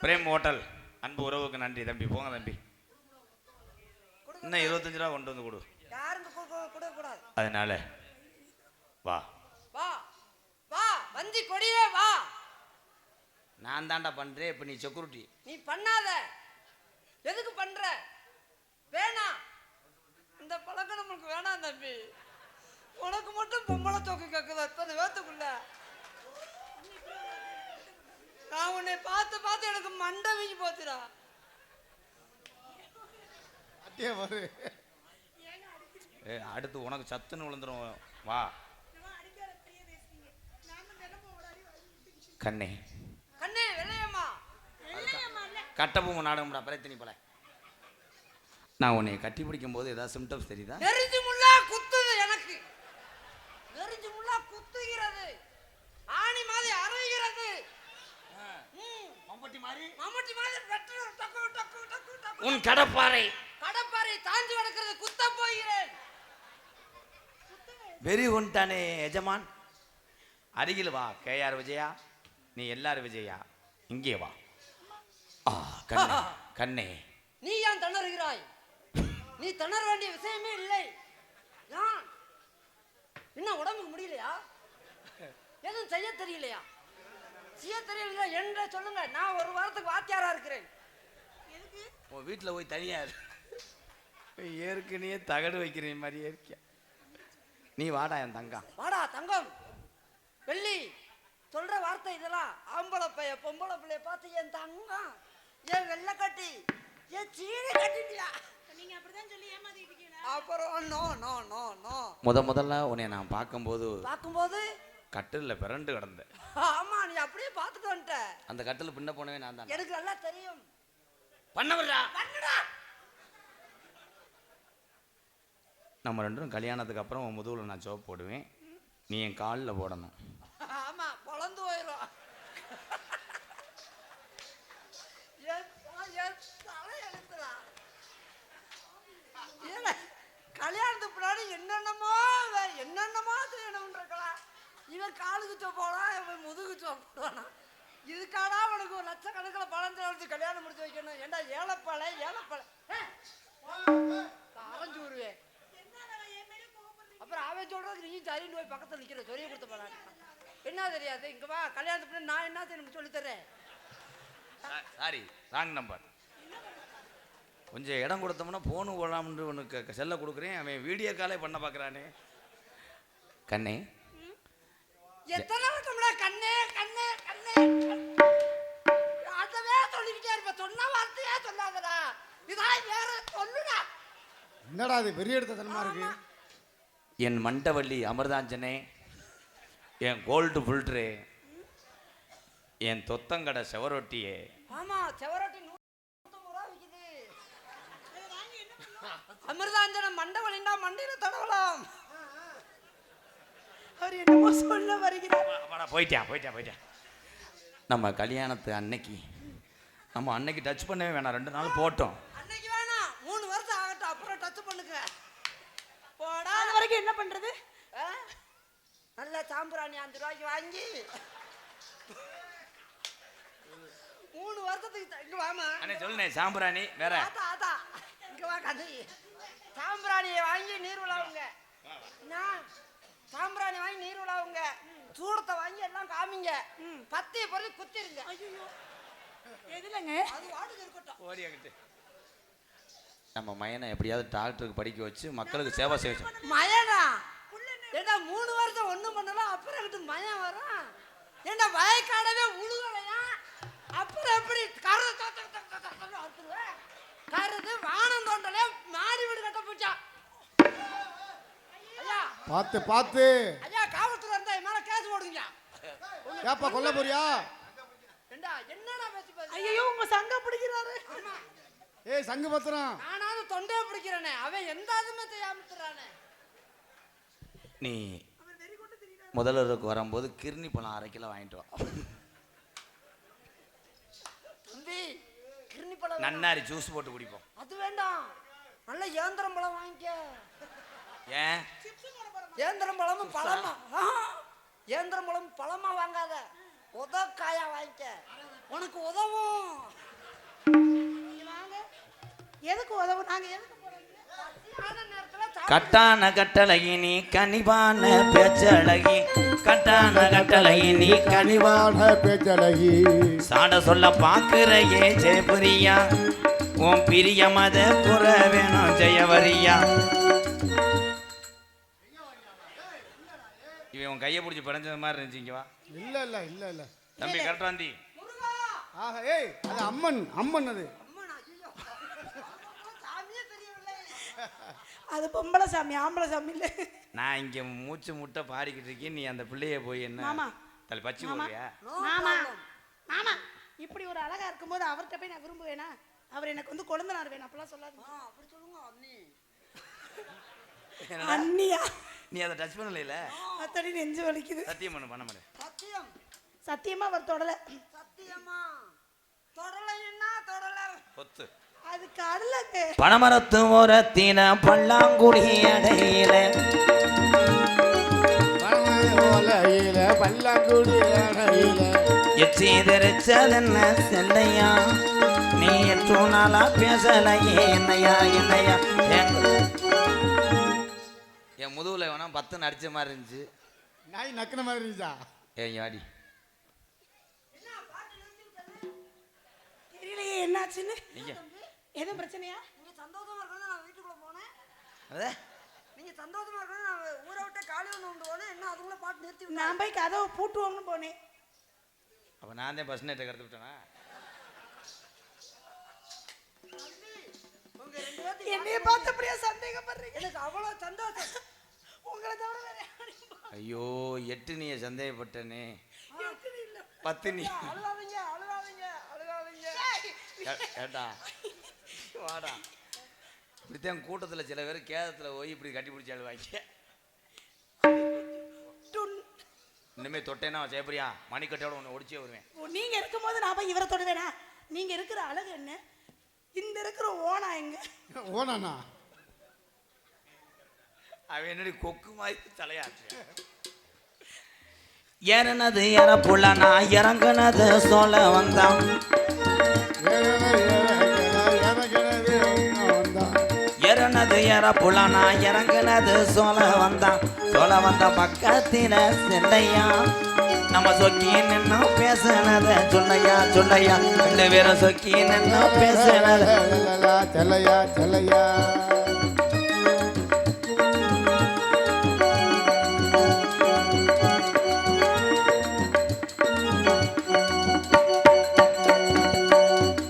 பிரேம் ஹோட்டல் அன்பு உறவுக்கு நன்றி தம்பி. போங்க தம்பி. இன்னும் 25 ரூபா கொண்டு வந்து கொடு. கொடுக்கக்கூடாது. அதனால வா வா வா வந்தி கொடியே வா. நான் தாண்டா பண்றேன். இப்போ நீ செக்யூரிட்டி. நீ பண்ணாத. எதுக்கு பண்ற? வேணாம். இந்த பழக்கம் நமக்கு வேணாம் தம்பி. உனக்கு மட்டும் பொம்பளை தோக்கு கேட்குது அத்தனை வேத்துக்குள்ள. நான் உன்னை பார்த்து பார்த்து எனக்கு மண்டை வீங்கி போச்சுடா. அட்டே வரு. அடுத்து உனக்கு சத்துன்னு விழுந்துரும். வா கண்ணே. கண்ணே வெள்ளையம்மா. கட்டபொம்மை நாடகம்டா பிரயத்தினி போல. நான் உன்னை கட்டி பிடிக்கும் போது ஏதாவது சிம்டம்ஸ் தெரியுதா? நெறிஞ்சு முள்ளா குத்துது எனக்கு. நெறிஞ்சு முள்ளா குத்துகிறது. ஆணி மாதிரி அரைகிறது. மம்பட்டி மாதிரி மம்மட்டி மாதிரி வெட்டு டக்கு டக்கு டக்கு டக்கு. உன் கடப்பாறை கடப்பாறை தாண்டி கிடக்கிறது. குத்த போகிறேன். வெறி உண்டானே எஜமான். அருகில் வா. கேஆர் விஜயா, நீ எல்லாரும் விஜயா, இங்கே வா. கண்ணே கண்ணே. நீ ஏன் திணறுகிறாய்? நீ திணற வேண்டிய விஷயமே இல்லை. நான் என்ன உடம்புக்கு முடியலையா? எதுவும் செய்ய தெரியலையா? செய்ய தெரியலையா என்று சொல்லுங்க. நான் ஒரு வாரத்துக்கு வாத்தியாரா இருக்கிறேன். உன் வீட்டில் போய் தனியா ஏற்கனவே தகடு வைக்கிறேன் மாதிரியே இருக்கியா. நீ வாடா என் தங்கம். வாடா தங்கம். வெள்ளி சொல்ற வார்த்தை இதெல்லாம். ஆம்பளை பைய பொம்பளை பிள்ளைய பார்த்து என் தங்கம், என் வெள்ளை கட்டி, என் சீனி கட்டிட்டியா. நீங்க அப்படிதான் சொல்லி ஏமாத்திட்டு இருக்கீங்க. அப்புறம் நோ நோ நோ நோ. முதல்ல உன்னை நான் பார்க்கும்போது பார்க்கும்போது கட்டில்ல பிறண்டு கிடந்தேன். ஆமா நீ அப்படியே பார்த்துட்டு வந்துட்ட. அந்த கட்டில் பின்ன போனவே நான் தான். எனக்கு நல்லா தெரியும். பண்ணவரா பண்ணுடா. நம்ம ரெண்டும் கல்யாணத்துக்கு அப்புறம் உன் முதுகுல நான் சோப்பு போடுவேன், நீ என் காலில் போடணும். ஆமா பொளந்து போயிடும். கல்யாணத்துக்கு பின்னாடி என்னென்னமோ செய்யணும்ன்றக்கலாம். இவன் காலுக்கு சோப்பானா இவன் முதுகு சோப்பானா. இதுக்காடா உனக்கு ஒரு லட்சக்கணக்கில் பணம் செலவழிச்சு கல்யாணம் முடிச்சு வைக்கணும். ஏண்டா ஏழப்பாளை அரைஞ்சு விடுவேன். அப்புறம் அவன் சொல்றது நீ சரின்னு போய் பக்கத்தில் நிற்கிற சொரிய கொடுத்த போறான். என்ன தெரியாது இங்க வா கல்யாணத்துக்கு நான் என்ன தெரியும் சொல்லி தரேன். Sorry wrong number. கொஞ்சம் இடம் கொடுத்தோம்னா போன் போடலாம்னு உனக்கு செல்ல கொடுக்குறேன், அவன் வீடியோ காலே பண்ண பார்க்குறானே. கண்ணே எத்தனை வருஷம்ல கண்ணே கண்ணே கண்ணே அதவே சொல்லிக்கிட்டே இருப்ப. சொன்ன வார்த்தையே சொல்லாதடா. இதான் வேற சொல்லுடா. என்னடா இது பெரிய எடுத்த தனமா இருக்கு. என் மண்டவள்ளி அமிர்தாஞ்சனே, என் கோல்டு ஃபில்ட்ரு, என் தொத்தங்கடை செவரொட்டியே. ஆமா செவரொட்டி 150 ரூபா விக்குது. அமிர்தாஞ்சனம் மண்டை வலிண்டா மண்டையில தடவலாம். அவர் என்னமோ சொல்ல வருகிறார். போயிட்டேன். நம்ம கல்யாணத்து அன்னைக்கு நம்ம அன்னைக்கு டச் பண்ணவே வேணாம், 2 நாள் போட்டோம். அன்னைக்கு வேணாம் 3 வருஷம் ஆகட்டும் அப்புறம் டச் பண்ணுங்க. போடா. அது வரைக்கும் என்ன பண்றது? நல்ல சாம்பிராணி 5 ரூபாய்க்கு வாங்கி 3 வருஷத்துக்கு இங்க வாமா. அண்ணே சொல்லுனே சாம்பிராணி வேற. ஆத்தா இங்க வா கண்ணு. சாம்பிராணியை வாங்கி நீர் விழாவுங்க. நான் சாம்பிராணி வாங்கி நீர் விழாவுங்க. சூடத்தை வாங்கி எல்லாம் காமிங்க. பத்திய பொருள் குத்திருங்க. ஐயோ எதுலங்க? அது வாடுக்கு இருக்கட்டும். ஓடியாகிட்டு நம்ம மயனை எப்படியாவது டாக்டருக்கு படிக்க வச்சு மக்களுக்கு சேவை செய்ய. மயனா ஏண்டா 3 வருஷம் ஒண்ணும் பண்ணலாம் அப்புறம் கிட்ட மயம் வரும். ஏண்டா வயக்காடவே உழுகலையா அப்புறம் எப்படி கருது வானம் தோண்டலே மாடி வீடு கட்ட போச்சா. ஐயா பார்த்து ஐயா காவல்துறை இருந்தா என் மேல கேஸ் போடுங்க. ஏப்பா கொல்ல போறியா? ஏண்டா என்னடா பேசி பேசி. ஐயோ உங்க சங்கம் பிடிக்கிறாரு. ஏய் சங்கு பத்திரம். நானாவது தொண்டையை பிடிக்கிறேனே அவன் எந்த அதுமே செய்யாமத்துறானே. நீ முதல்வருக்கு வரும்போது கிர்னி பழம் 1/2 கிலோ வாங்கிட்டு வா. தம்பி கிர்னி பழம் நன்னாரி ஜூஸ் போட்டு குடிப்போம். அது வேண்டாம் நல்ல ஏந்திரம் பழம் வாங்கிக்க. ஏன் ஏந்திரம் பழமும் பழமா ஏந்திரம் பழம் பழமா வாங்காத உதக்காயா வாங்கிக்க உனக்கு உதவும். வாங்க எதுக்கு உதவும்? நாங்க எதுக்கு போறோம்? கட்டான கட்டழகி நீ கனிவான பேச்சழகி, கட்டான கட்டழகி நீ கனிவான பேச்சழகி, சாட சொல்ல பாக்குறையே ஜெயபுரியா, உன் பிரிய மத புற வேணும் ஜெயவரியா. இவன் உன் கையை பிடிச்சி பிணைஞ்சது மாதிரி இருந்துச்சு. இங்க வா. இல்ல தம்பி கரெக்டாந்தி. ஆஹா ஏய் அது அம்மன் அது. அது பொம்பளை சாமி, ஆம்பளை சாமி இல்ல. நான் இங்க மூச்சு முட்டை பாடிக்கிட்டு இருக்கேன், நீ அந்த பிள்ளைய போய் என்ன மாமா தலை பச்சி போறியா? மாமா மாமா இப்படி ஒரு அழகா இருக்கும்போது அவர்கிட்ட போய் நான் விரும்புவேனா? அவர் எனக்கு வந்து கொழுந்தனார் வேணும் அப்படிலாம் சொல்லாது. அப்படி சொல்லுங்க அண்ணி. அண்ணியா? நீ அதை டச் பண்ணல? அத்தடி நெஞ்சு வலிக்குது. சத்தியம் பண்ண மாட்டேன். சத்தியம் சத்தியமா அவர் தொடல. சத்தியமா தொடலைன்னா தொடல சொத்து அது கடலங்க. பனமரத்து ஓரத்தின பல்லாங்குடி அடையில, பல்லாங்குடி அடையில எச்சி தெரிச்சதென்ன செல்லையா, நீ எட்டு நாளா பேசலையே என்னையா என்னையா. என் முதுகுல வேணா 10 அடிச்ச மாதிரி இருந்துச்சு. நாய் நக்கின மாதிரி இருந்துச்சா? ஏய் வாடி. தெரியலையே என்னாச்சுன்னு. நீங்க எதுவும் பிரச்சனையா? நீங்க சந்தோஷமா இருக்கணும். நான் வீட்டுக்குள்ள போனேன். அதே நீங்க சந்தோஷமா இருக்கணும். நான் ஊரை விட்டு காலி வந்து போனேன். என்ன அதுக்குள்ள பாட்டு நிறுத்தி விட்டா? நான் போய் கதவை பூட்டுவோம்னு போனேன். அப்ப நான் தான் பஸ் நைட்டை கடத்து விட்டேனா? உங்க 2 பார்த்து என்னைய பார்த்து அப்படியே சந்தேகப்படுறீங்க? எனக்கு அவ்வளவு சந்தோஷம். உங்களை தவிர வேற யாரையும் ஐயோ 8 நீ சந்தேகப்பட்டனே பார்க்கவே இல்ல. 10 நீ அழுகாதீங்க அழுகாதீங்க அழுகாதீங்க. ஏட்டா வாடா இப்படித்தான் கூட்டத்தில் சில பேர் கேதத்தில் போய் இப்படி கட்டி பிடிச்சி அழுவாங்க. டுன். இனிமே தொட்டேன்னா ஜெயபிரியா மணிக்கட்டையோட உன்னை ஒடிச்சே வருவேன். நீங்க இருக்கும்போது நான் போய் இவரை தொடுவேனா? நீங்க இருக்கிற அழகு என்ன? இந்த இருக்கிற ஓனா எங்க? ஓனாண்ணா அவன் என்னடி கொக்கு மாதிரி தலையாச்சு. ஏறினது ஏற புள்ளனா இறங்குனது சோழ வந்தான். ஏறினது ஏற புள்ளனா இறங்குனது சோழ வந்தான். சோழ வந்த பக்கத்தில செல்லையா நம்ம சொக்கி நின்னு பேசுனத சொல்லையா சொல்லையா 2 பேரும் சொக்கி நின்னு பேசுனத செல்லையா செல்லையா.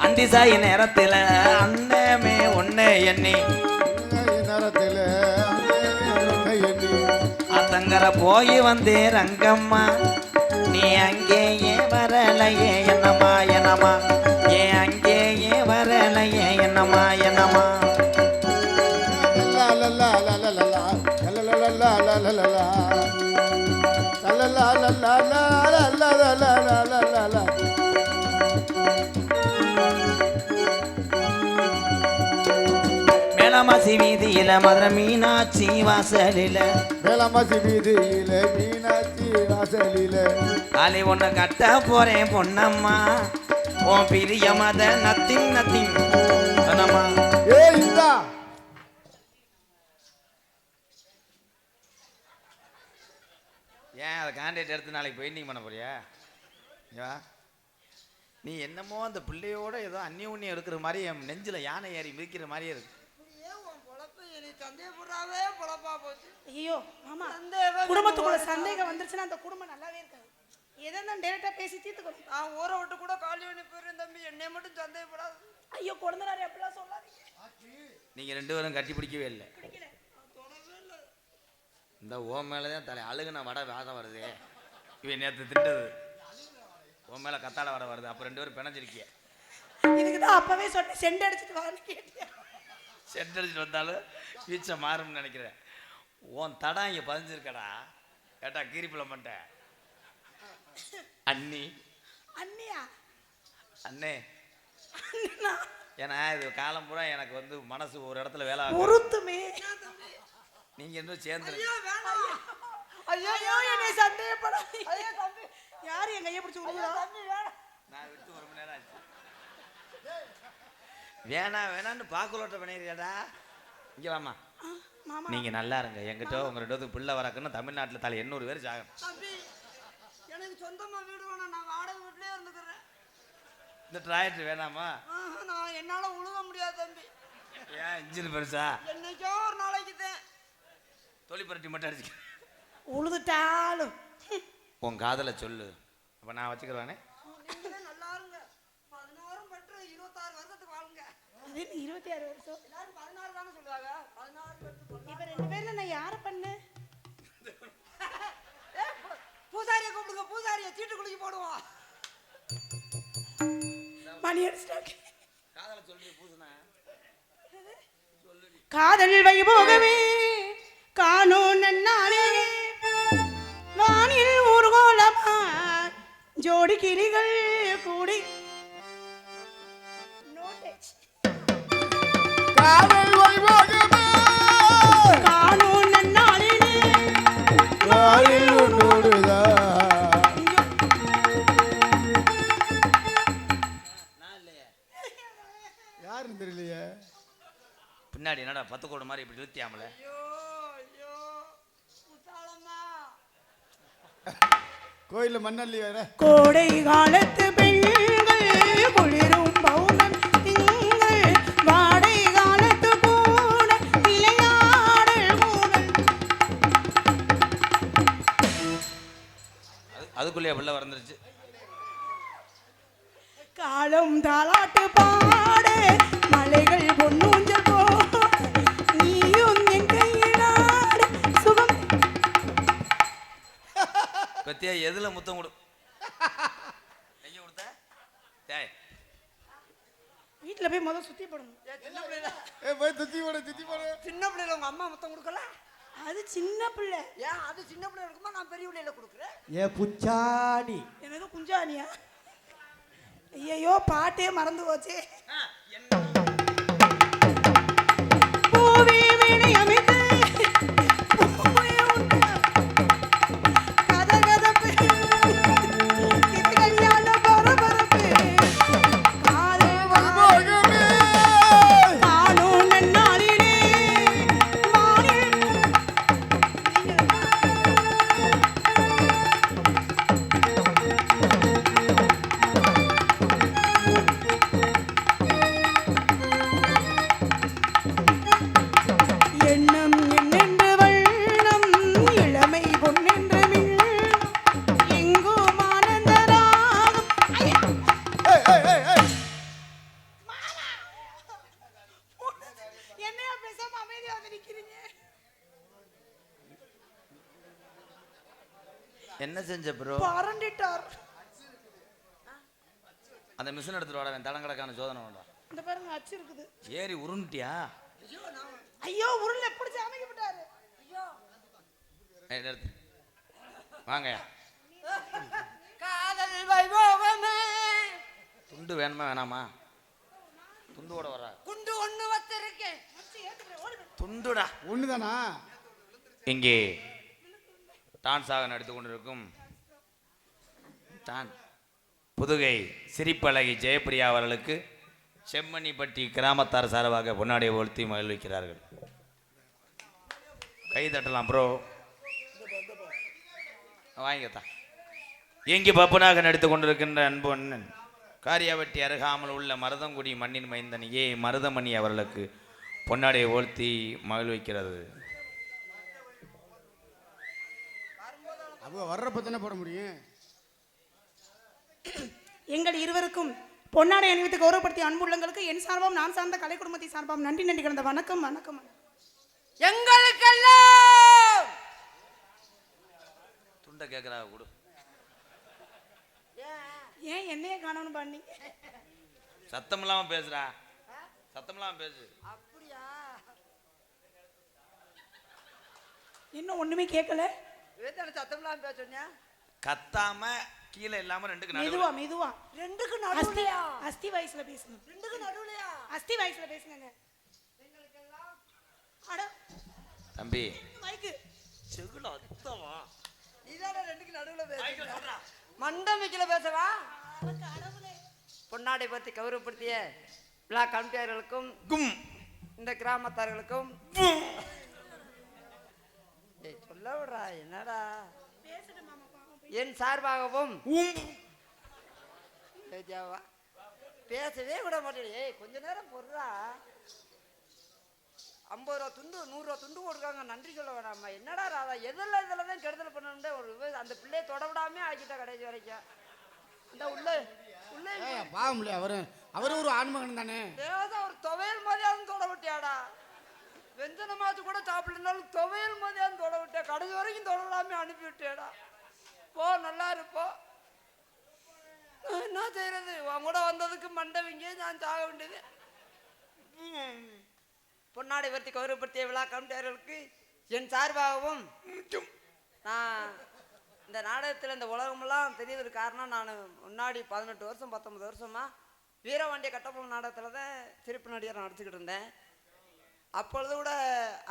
அந்திசாயி நேரத்துல அண்ணமே ஒண்ணு எண்ணி நேரத்தில் அத்தங்கர போய் வந்தே ரங்கம்மா நீ அங்கேயே வரலையே என்னம்மா என்னம்மா ஏன் அங்கேயே வரலையே என்னம்மா என்னம்மா மேலமாசி வீதியில மதுரை மீனாட்சி வாசலில வேளாமசி வீதியில மீனாட்சி வாசலில தாலி ஒண்ணு கட்ட போறேன் பொன்னம்மா உன் பிரிய மத நத்திங் நத்திங் சொன்னம்மா. ஏ இந்தா ஏன் அதை கான்டாக்ட் எடுத்து நாளைக்கு பெயிண்டிங் பண்ண போறியா? ஏவா நீ என்னமோ அந்த பிள்ளையோட ஏதோ அந்நியுன்யம் எடுக்கிற மாதிரி என் நெஞ்சில் யானை ஏறி மிதிக்கிற மாதிரியே இருக்கு. ஏன் உன் பொழப்பு என்னை சந்தேகப்படுறாவே பொழப்பா போச்சு. ஐயோ மாமா, சந்தேகம் குடும்பத்துக்குள்ள சந்தேகம் வந்துருச்சுன்னா அந்த குடும்பம் நல்லாவே இருக்காது. எதனா டைரக்டா பேசி தீர்த்துக்கணும். நான் ஊரை விட்டு கூட காலி பண்ணி போயிருந்தேன் தம்பி. என்னை மட்டும் சந்தேகப்படாது. ஐயோ குழந்தைனாரு அப்படிலாம் சொல்லாதீங்க. நீங்கள் 2 பேரும் கட்டி பிடிக்கவே இல்லை. பிடிக்கல. இந்த ஓ மேலே தான் தலை அழுகுன வடை வாதம் வருது. இவன் நேற்று திண்டது உன் மேலே கத்தாழ வடை வருது. அப்போ 2 பேரும் பிணைஞ்சிருக்கிய. இதுக்கு தான் அப்பவே சொன்னேன் செண்ட் அடிச்சுட்டு வான்னு கேட்டேன். செட் அடிச்சுட்டு வந்தாலும் வீச்சை மாறும்னு நினைக்கிறேன். உன் தடம் இங்கே பதிஞ்சிருக்கடா. கேட்டா கீரிப்பிள்ள மாட்டேன் அண்ணி அண்ணியா? அண்ணே அண்ணனா? ஏன்னா இது காலம் பூரா எனக்கு வந்து மனசு ஒரு இடத்துல வேலை உருத்துமே. நீங்கள் இன்னும் சேர்ந்து ஐயோ என்னை சந்தேகப்படாதீங்க. ஐயோ தம்பி, யாரு என் கையை பிடிச்சி உருகுறா? நான் விட்டு 1 மணி நேரம் ஆச்சு. வேணான்னு பாக்குலோட்ட பண்ணிடுறியாடா. இங்கே வாமா. மாமா நீங்கள் நல்லா இருங்க. எங்கிட்ட உங்கள் 2 பேருக்கு பிள்ளை வரக்குன்னு தமிழ்நாட்டில் தலை 800 பேர் சாகும். தம்பி எனக்கு சொந்தமா வீடு வேணாம். நான் வாடகை வீட்லயே இருந்துக்கிறேன். இந்த ட்ராயட் வேணாமா? நான் என்னால உழுக முடியாது தம்பி. ஏன் இன்ஜின் பெருசா? என்னைக்கோ ஒரு நாளைக்கு தான். தொழில் பரட்டி மட்டும் அடிச்சு உழுதுட்டாலும் உன் காதலை சொல்லு. அப்போ நான் வச்சுக்கிறவானே. நீங்களே நல்லா இருங்க. 16 பெற்று 26 வருஷத்துக்கு வாழுங்க. அது 26 வருஷம். எல்லாரும் 16 தானே சொல்லுவாங்க. 16 பெற்று இப்ப 2 பேர்ல நான் யார பண்ணேன்? பூசாரியை கூப்பிடுங்க. பூசாரியை சீட்டு குலுக்கி போடுவோம். மணி அடிச்சிட்டாங்க. காதலை சொல்லி பூசுனா காதல் வைபோகமே காணோம் நன்னாரே வானில் ஊர்கோலமா ஜோடி கிளிகள் கூடி காதல் வைபோகமே காணோம் நன்னாரே வாயில் உன்னோடுதா. யாருன்னு தெரியலையே. பின்னாடி என்னடா 10 கோடி மாதிரி இப்படி இழுத்தியாமல. ஐயோ ஐயோ முத்தாளம்மா. கோயில்ல மண்ணள்ளி வேற. கோடை காலத்து பெண்கள் குளிரும் பௌர்ணம் திங்கள் வாடை காலத்து கூட விளையாடல் மூடல். அதுக்குள்ளேயே பிள்ளை வந்துருச்சு. காலம் தாலாட்டு பாடு மலைகள் பொன்னூஞ்சல் போடு டேய் எதுல முத்தம் கொடு கைய கொடுத்த டேய் வீட்டுல போய் முதல்ல சுத்தி போடணும். சின்ன பிள்ளைல போய் சுத்தி போடு சின்ன பிள்ளைல உங்க அம்மா முத்தம் கொடுக்கல? அது சின்ன பிள்ளை. ஏன் அது சின்ன பிள்ளை இருக்குமா நான் பெரிய பிள்ளையில கொடுக்குறேன்? புச்சாடி எனக்கு குஞ்சானியா? ஐயோ பாட்டே மறந்து போச்சு. பூவே வேணை அமைத்து பூவே உண்டு கதகதப்பு இது கல்யாண பரபரப்பு காதே வாகமே காணும் நன்னாளிலே வானில் எண்ணம் என்னென்று வண்ணம் இளமை பொன்னென்று மின்னும் எங்கும் ஆனந்த ராகம். ஐயா! என்னையா பேசாம அமைதியா வந்து நிக்கிறீங்க? என்ன செஞ்ச ப்ரோ? பரண்டிட்டார். அந்த மிஷின் எடுத்துட்டு வாடா தடங்கடக்கான சோதனை வேண்டாம். இந்த பாருங்க அச்சு இருக்குது. ஏறி உருண்டியா? ஐயோ உருளை பிடிச்சு அமைக்கப்பட்டாரு. நிறுத்து வாங்க. காதல் வைபோகமே துண்டு வேணுமா வேணாமா? துண்டோட வர குண்டு ஒண்ணு வச்சிருக்கேன். துண்டுடா ஒண்ணுதானா? இங்கே டான்ஸாக நடித்து கொண்டிருக்கும் தான் புதுகை சிரிப்பழகி ஜெயப்பிரியா அவர்களுக்கு செம்மணிப்பட்டி கிராமத்தார் சார்பாக பொன்னாடியை ஒழுத்தி மகிழ்விக்கிறார்கள். கை தட்டலாம் ப்ரோ. வாங்கித்தான். இங்கே பப்பனாக நடித்து கொண்டிருக்கின்ற அன்பு அண்ணன் காரியாவட்டி அருகாமல் உள்ள மருதங்குடி மண்ணின் மைந்தன் ஏ மருதமணி அவர்களுக்கு பொன்னாடியை ஒழுத்தி மகிழ்விக்கிறது. அவங்க வர்றப்ப தானே போட முடியும். எங்கள் இருவருக்கும் பொன்னாடை அணிவித்து கௌரவப்படுத்திய அன்புள்ளங்களுக்கு என் சார்பாம் நான் சார்ந்த கலை குடும்பத்தை சார்பாம் நன்றி நன்றி கிடந்த வணக்கம் வணக்கம். எங்களுக்கெல்லாம் துண்டை கேட்குறா கொடு. ஏன் என்னையே காணணும் பண்ணி சத்தம் இல்லாம பேசுறா. சத்தம் இல்லாம பேசு. அப்படியா? இன்னும் ஒண்ணுமே கேட்கல. வேதான சத்தம் இல்லாம பேசுறீங்க? கத்தாம கீழே இல்லாம ரெண்டுக்கு மெதுவா நடுவுல. மெதுவா ரெண்டுக்கு அஸ்தி நடுவுலையா? அஸ்தி வயசுல பேசுங்க. ரெண்டுக்கு நடுவுலையா? அஸ்தி வயசுல பேசுங்க. அட தம்பி மைக்கு செகுல அத்தவா நீதானே ரெண்டுக்கு நடுவுல பேசுற. மண்டமிக்கல பேசவா? பொன்னாடை பத்தி கௌரவப்படுத்திய விழா கமிட்டியாளர்களுக்கும் கும் இந்த கிராமத்தார்களுக்கும் சொல்ல விடுறா என்னடா என் சார்பாகவும் பேசவே விட மாட்டேன். ஏய் கொஞ்ச நேரம் பொருளா 50 ரூபா துண்டு 100 ரூபா துண்டு கொடுக்காங்க நன்றி சொல்ல வேணாமா? என்னடா ராதா இதில் தான் கெடுதல் பண்ணணும்னு ஒரு அந்த பிள்ளையை தொடவிடாமே ஆக்கிட்டா கடைசி வரைக்கும். இந்த உள்ளே உள்ளே பாவம் இல்லையா? அவரு ஒரு ஆண்மகன் தானே. ஏதோ ஒரு துவையல் மாதிரியாவது தொட விட்டியாடா. வெஞ்சனமாச்சு கூட சாப்பிடலனாலும் துவையல் மாதிரியாவது தொட விட்டியா. கடைசி வரைக்கும் தொடவிடாமே அனுப்பி விட்டியாடா. போ நல்லா இருப்போ. என்ன செய்யறது? உன் கூட வந்ததுக்கு மண்டவிங்க நான் சாக வேண்டியது. பொன்னாடை பற்றி கௌரவப்படுத்திய விழா கமிட்டியாளர்களுக்கு என் சார்பாகவும் நான் இந்த நாடகத்தில் இந்த உலகமெல்லாம் தெரியறதுக்கு காரணம் நான் முன்னாடி 18 வருஷம் 19 வருஷமா வீரவாண்டிய கட்டபொம்மன் நாடகத்தில் தான் சிரிப்பு நடிகர் நடிச்சுக்கிட்டு இருந்தேன். அப்பொழுது கூட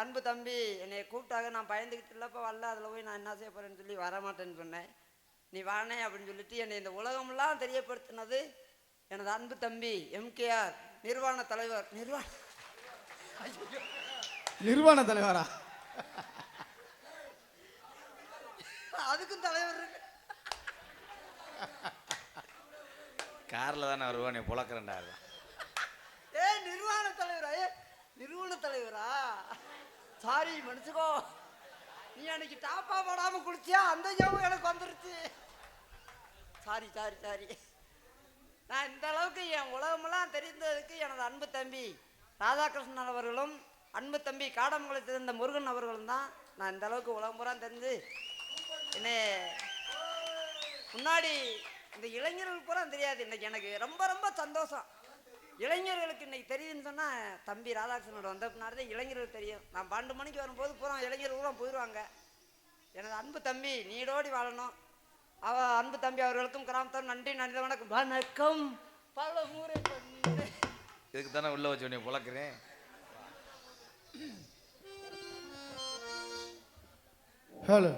அன்பு தம்பி என்னை கூப்பிட்டாங்க. நான் பயந்துக்கிட்டு இல்லைப்பா வரல, அதில் போய் நான் என்ன செய்ய போகிறேன்னு சொல்லி வரமாட்டேன்னு சொன்னேன். நீ வானே அப்படின்னு சொல்லிட்டு என்னை இந்த உலகமெல்லாம் தெரியப்படுத்தினது எனது அன்பு தம்பி எம்கேஆர் நிர்வாண தலைவர். நிர்வாண தலைவரா? அதுக்கும் தலைவர் இருக்கு. கார்ல தானே வருவா நீ புழக்கிறேன்டா. நிர்வாண தலைவரா? நிறுவன தலைவரா? சாரி மனுஷகோ, நீ அன்னைக்கு டாப்பா போடாம குளிச்சியா அந்த ஞாபகம் எனக்கு வந்துருச்சு. Sorry sorry sorry. நான் இந்த அளவுக்கு என் உலகமெல்லாம் தெரிந்ததுக்கு எனது அன்பு தம்பி ராதாகிருஷ்ணன் அவர்களும் அன்பு தம்பி காடமங்கலத்தை சேர்ந்த முருகன் அவர்களும் தான். நான் இந்த அளவுக்கு உலகம் பூரா தெரிஞ்சு என்னை முன்னாடி இந்த இளைஞர்கள் பூரா தெரியாது. இன்னைக்கு எனக்கு ரொம்ப ரொம்ப சந்தோஷம். இளைஞர்களுக்கு இன்னைக்கு தெரியுதுன்னு சொன்னா தம்பி ராதாகிருஷ்ணனோட வந்த பின்னாடி தான் இளைஞர்கள் தெரியும். நான் 12 மணிக்கு வரும்போது பூரா இளைஞர்கள் பூரா போயிடுவாங்க. எனது அன்பு தம்பி நீடோடி வாழணும். அன்பு தம்பி அவர்களுக்கும் கிராமத்தார் நன்றி நன்றி வணக்கம். வணக்கம் பல முறை இதுக்கு தானே உள்ள வச்சு உடனே புழக்கிறேன். ஹலோ